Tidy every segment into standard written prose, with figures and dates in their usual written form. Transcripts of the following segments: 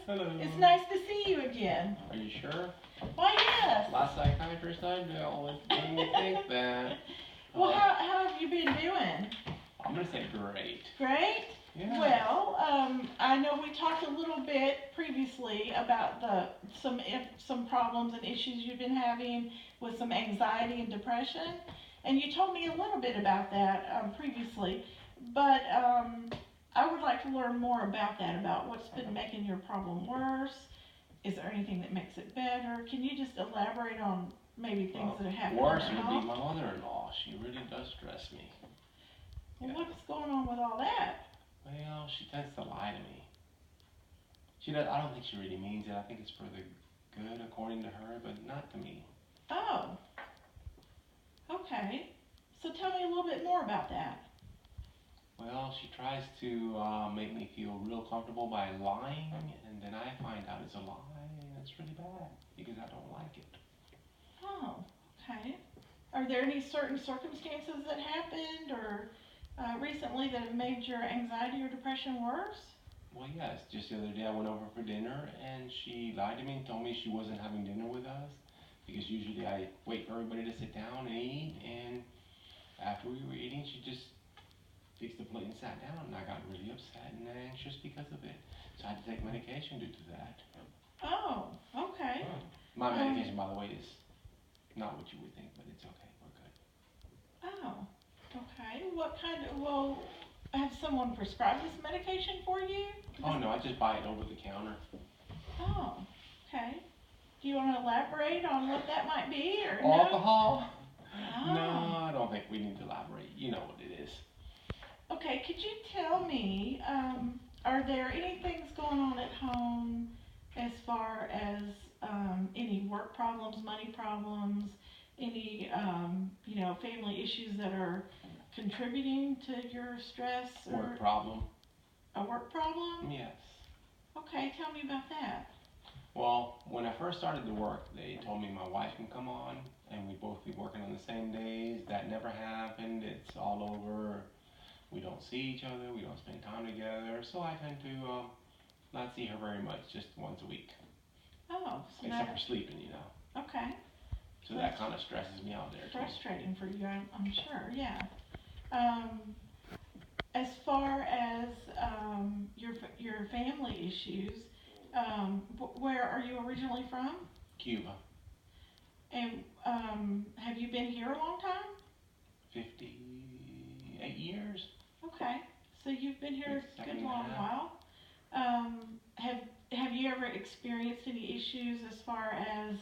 Hello. It's nice to see you again. Are you sure? Why, yes. Last psychiatrist I dealt with made me think that. Well, how have you been doing? I'm gonna say great. Great? Yeah. Well, I know we talked a little bit previously about some problems and issues you've been having with some anxiety and depression, and you told me a little bit about that previously, but I would like to learn more about that, about what's been making your problem worse. Is there anything that makes it better? Can you just elaborate on maybe things that have happened Worse in would your be home? my mother-in-law. She really does stress me. Well, Yeah. what's going on with all that? Well, she tends to lie to me. She does. I don't think she really means it. I think it's for the good, according to her, but not to me. Oh, okay. So tell me a little bit more about that. Well, she tries to make me feel real comfortable by lying, and then I find out it's a lie, and it's really bad because I don't like it. Oh, okay. Are there any certain circumstances that happened or recently that have made your anxiety or depression worse? Well, yes, just the other day I went over for dinner, and she lied to me and told me she wasn't having dinner with us because usually I wait for everybody to sit down and eat, and after we were eating, she just fixed the plate and sat down, and I got really upset and anxious because of it. So I had to take medication due to that. Oh, okay. My medication, by the way, is not what you would think, but it's okay. We're good. Oh, okay. What kind of, well, have someone prescribed this medication for you? Oh no, I just buy it over the counter. Oh, okay. Do you want to elaborate on what that might be or no? Alcohol? Oh. No, I don't think we need to elaborate. You know what it is. Okay, could you tell me, are there any things going on at home as far as any work problems, money problems, any family issues that are contributing to your stress or Work problem? a work problem? Yes. Okay, tell me about that. Well, when I first started to work, they told me my wife can come on, and we'd both be working on the same days. That never happened. It's all over. We don't see each other. We don't spend time together. So I tend to not see her very much, just once a week. Oh, so Except for sleeping, you know. okay. So that kind of stresses me out there too. Frustrating for you, I'm sure, yeah. As far as your family issues, where are you originally from? Cuba. And have you been here a long time? 58 years. Okay, so you've been here a good long half. while. Have you ever experienced any issues as far as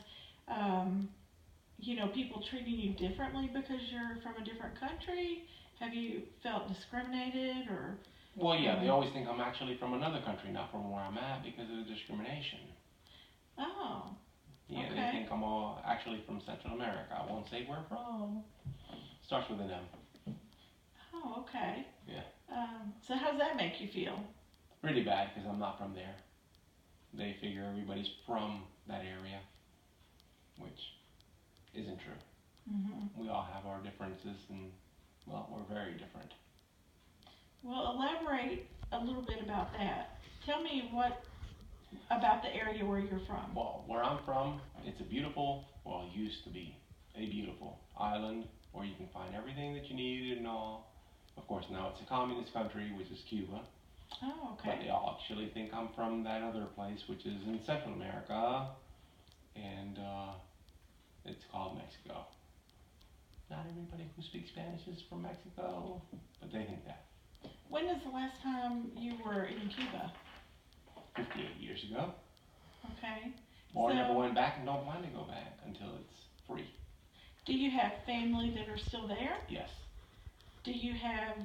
people treating you differently because you're from a different country? Have you felt discriminated or? Well, yeah, they always think I'm actually from another country, not from where I'm at, because of the discrimination. Oh. Yeah, Okay. they think I'm all actually from Central America. I won't say where from. Starts with an M. Oh, okay. Yeah. So how does that make you feel? Really bad, because I'm not from there. They figure everybody's from that area, which isn't true. Mm-hmm. We all have our differences, and, well, we're very different. Well, elaborate a little bit about that. Tell me about the area where you're from. Well, where I'm from, it's a beautiful, well, it used to be a beautiful island where you can find everything that you need and all. Of course, now it's a communist country, which is Cuba. Oh, okay. But they all actually think I'm from that other place, which is in Central America, and it's called Mexico. Not everybody who speaks Spanish is from Mexico, but they think that. When is the last time you were in Cuba? 58 years ago. Okay. Or I never went back and don't plan to go back until it's free. Do you have family that are still there? Yes. Do you have,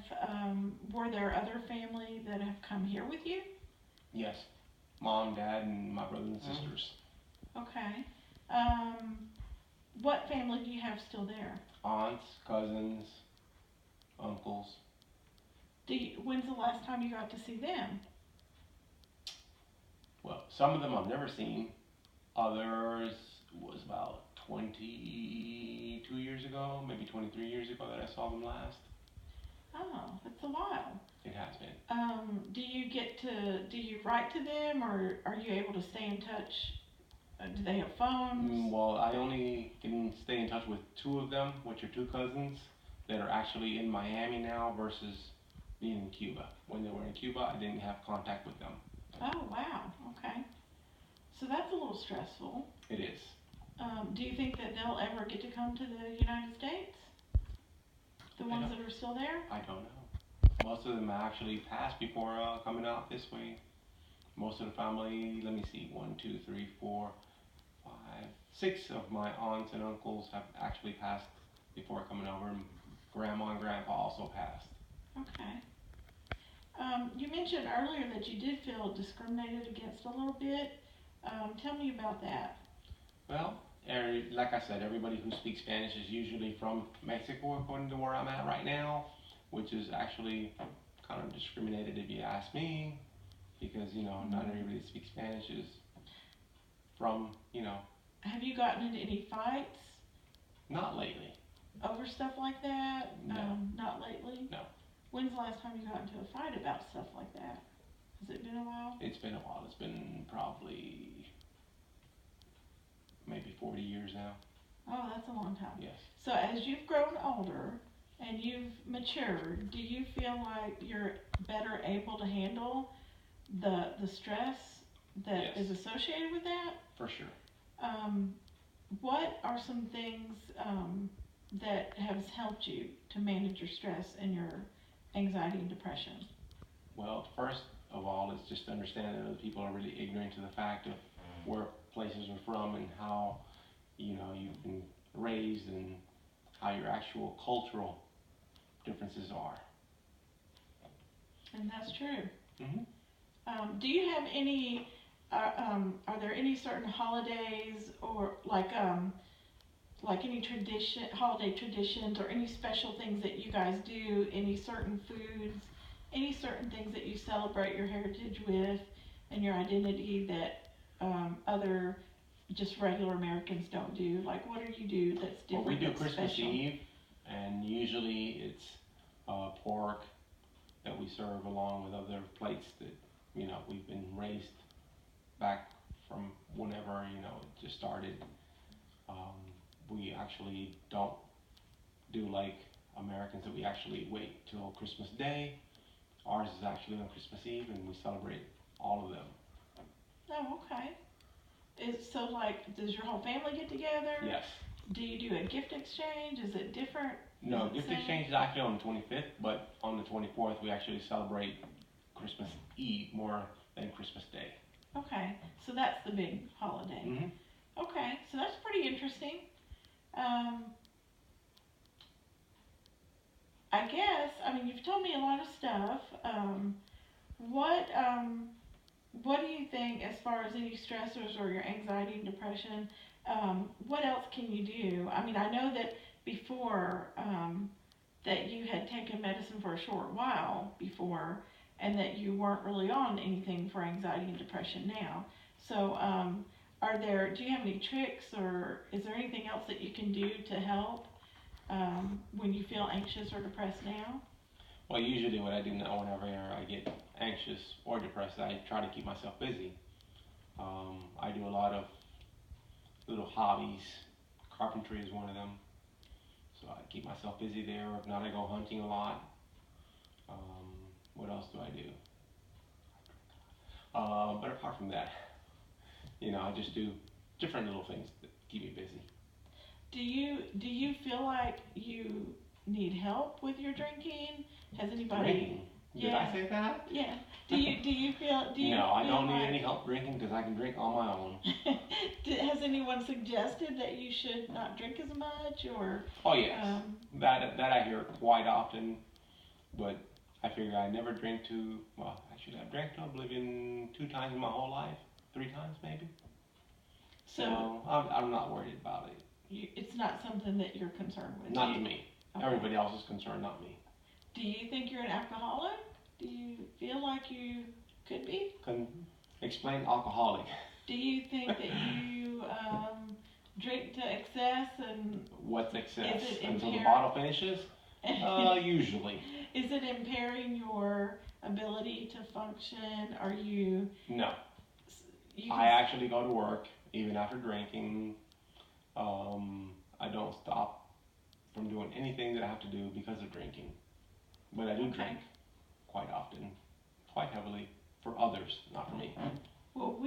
were there other family that have come here with you? Yes. Mom, Dad, and my brothers and sisters. Okay. What family do you have still there? Aunts, cousins, uncles. When's the last time you got to see them? Well, some of them I've never seen. Others was about 22 years ago, maybe 23 years ago that I saw them last. Oh, that's a while. It has been. Do you write to them, or are you able to stay in touch? Do they have phones? Well, I only can stay in touch with two of them, which are two cousins that are actually in Miami now versus being in Cuba. When they were in Cuba, I didn't have contact with them. Oh, wow, okay. So that's a little stressful. It is. Do you think that they'll ever get to come to the United States? The ones that are still there? I don't know. Most of them actually passed before coming out this way. Most of the family, let me see, 6 of my aunts and uncles have actually passed before coming over, and grandma and grandpa also passed. Okay. You mentioned earlier that you did feel discriminated against a little bit. Tell me about that. Well, like I said, everybody who speaks Spanish is usually from Mexico, according to where I'm at right now, which is actually kind of discriminated if you ask me, because, not everybody that speaks Spanish is from, Have you gotten into any fights Not lately. over stuff like that? No. Not lately? No. When's the last time you got into a fight about stuff like that? Has it been a while? It's been a while. It's been probably maybe 40 years now. Oh, that's a long time. Yes. So as you've grown older and you've matured, do you feel like you're better able to handle the stress that Yes. is associated with that? For sure. What are some things that has helped you to manage your stress and your anxiety and depression? Well, first of all, is just to understand that other people are really ignorant to the fact of where places are from and how, you've been raised and how your actual cultural differences are. And that's true. Mm-hmm. Do you have any, are there any certain holidays or like any holiday traditions or any special things that you guys do, any certain foods, any certain things that you celebrate your heritage with and your identity that other just regular Americans don't do? Like, what do you do that's different? Well, we do that's Christmas special? Eve, and usually it's pork that we serve along with other plates that, we've been raised back from whenever, it just started. We actually don't do like Americans that we actually wait till Christmas Day. Ours is actually on Christmas Eve, and we celebrate all of them. Oh, okay. So like, does your whole family get together? Yes. Do you do a gift exchange? Is it different? No, Is it gift same? exchange is actually on the 25th, but on the 24th we actually celebrate Christmas Eve more than Christmas Day. Okay, so that's the big holiday. Mm-hmm. Okay, so that's pretty interesting. I guess, you've told me a lot of stuff. What do you think as far as any stressors or your anxiety and depression? What else can you do? I know that before, that you had taken medicine for a short while before, and that you weren't really on anything for anxiety and depression now. So, do you have any tricks, or is there anything else that you can do to help when you feel anxious or depressed now? Well, usually what I do now whenever I get anxious or depressed, I try to keep myself busy. I do a lot of little hobbies. Carpentry is one of them. So I keep myself busy there. If not, I go hunting a lot. What else do I do? But apart from that, I just do different little things that keep me busy. Do you feel like you need help with your drinking? Has anybody? Drinking? Did Yeah. I say that? Yeah. Do you feel? No, I don't need any help drinking because I can drink on my own. Has anyone suggested that you should not drink as much, or? Oh yes, that I hear quite often, but I figure I never drink to. Well, actually, I've drank to oblivion 2 times in my whole life, 3 times maybe. So I'm not worried about it. It's not something that you're concerned with. Not to me. Okay. Everybody else is concerned, not me. Do you think you're an alcoholic? Do you feel like you could be? Explain alcoholic. Do you think that you drink to excess and? What's excess? Is it Until the impaired? bottle finishes? Usually. Is it impairing your ability to function? Are you? No. You I actually go to work even after drinking. I don't stop from doing anything that I have to do because of drinking. But I do drink quite often, quite heavily, for others, not for me. Well,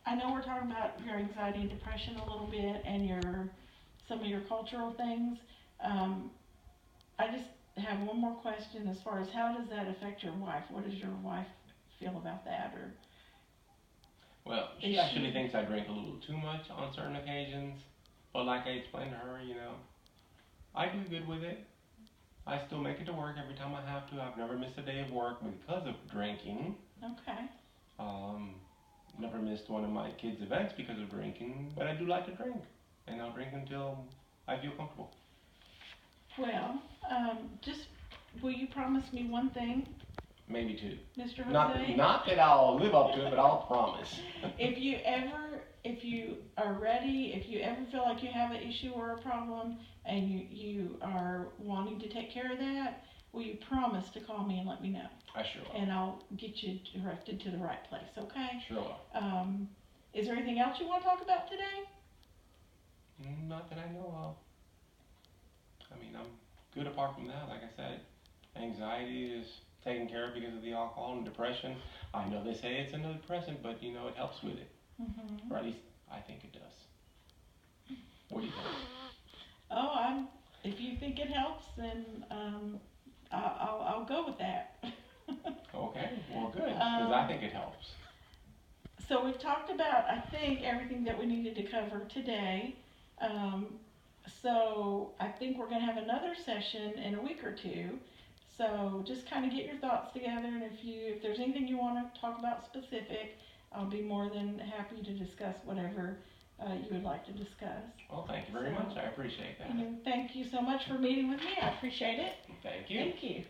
I know we're talking about your anxiety and depression a little bit, and some of your cultural things. I just have one more question as far as how does that affect your wife? What does your wife feel about that? Or Well, she actually thinks I drink a little too much on certain occasions. But like I explained to her, I do good with it. I still make it to work every time I have to. I've never missed a day of work because of drinking. Okay. Never missed one of my kids' events because of drinking, but I do like to drink, and I'll drink until I feel comfortable. Well, just will you promise me one thing, Maybe two. Mr. Jose? Not that I'll live up to it, but I'll promise. If you are ready, if you ever feel like you have an issue or a problem, and you are wanting to take care of that, will you promise to call me and let me know? I sure will. And I'll get you directed to the right place, okay? Sure will. Is there anything else you want to talk about today? Not that I know of. I mean, I'm good apart from that. Like I said, anxiety is taken care of because of the alcohol, and depression. I know they say it's antidepressant, but it helps with it. Mm-hmm. Or at least I think it does. What do you think? Oh, if you think it helps, then I'll go with that. Okay, well good, because I think it helps. So we've talked about, I think, everything that we needed to cover today. So I think we're going to have another session in a week or two. So just kind of get your thoughts together, and if there's anything you want to talk about specific, I'll be more than happy to discuss whatever you would like to discuss. Well, thank you very much. I appreciate that. Thank you so much for meeting with me. I appreciate it. Thank you. Thank you.